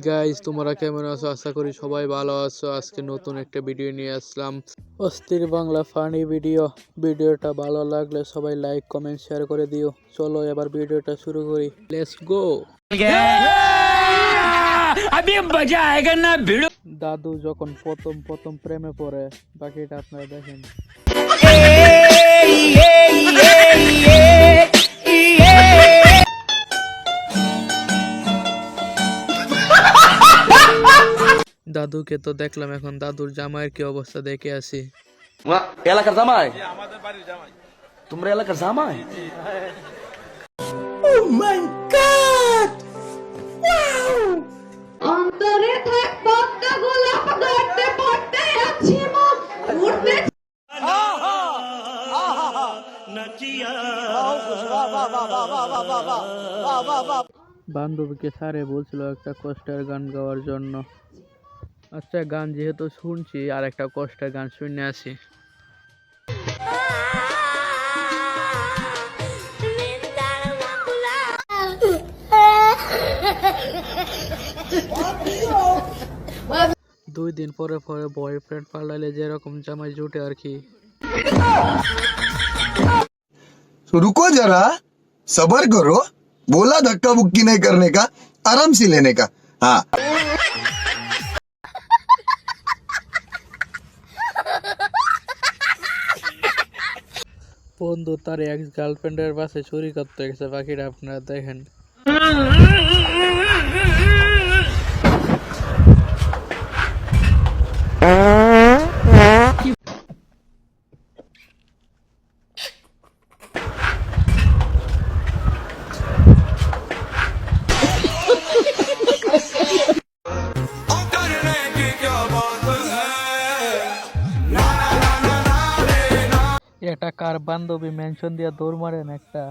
Guys, তোমরা কেমন আছো? আশা করি সবাই ভালো আছো। আজকে নতুন একটা ভিডিও নিয়ে আসলাম, অস্থির বাংলা ফানি ভিডিও। ভিডিওটা ভালো লাগলে সবাই লাইক কমেন্ট শেয়ার করে দিও। চলো এবার ভিডিওটা শুরু করি, লেটস গো। अभी मजा आएगा ना भिड़ो। দাদু যখন প্রথম প্রেমে পড়ে, বাকিটা আপনারা দেখেন। দাদুকে তো দেখলাম, এখন দাদুর জামাইয়ের কি অবস্থা দেখে আসি। এলাকার জামাই, আমাদের বাড়ির জামাই। তোমরা এলাকার জামাই? ও মাই গড, ওয়াও! অন্তরে থাক পদ্মা গোলাপ গড়তে পড়তে আছি মুখ উঠবে বান্ধবীকে স্যারে বলছিল একটা কষ্টের গান গাওয়ার জন্য। আচ্ছা, গান যেহেতু শুনছি, আর একটা কষ্টের গান শুনে আসি। দুই দিন পরে পরে বয়ফ্রেন্ড পাল্টালে যেরকম জামাই জুটে আর কি। रुको जरा, सबर करो। बोला धक्का बुक्की नहीं करने का, आराम से लेने का। हाँ, বন্ধু তার এক্স গার্লফ্রেন্ডের পাশে চুরি করতে গেছে, বাকিটা আপনারা দেখেন। এটা কার বান্ধবী মেনশন দিয়া দৌড় মারেন একটা।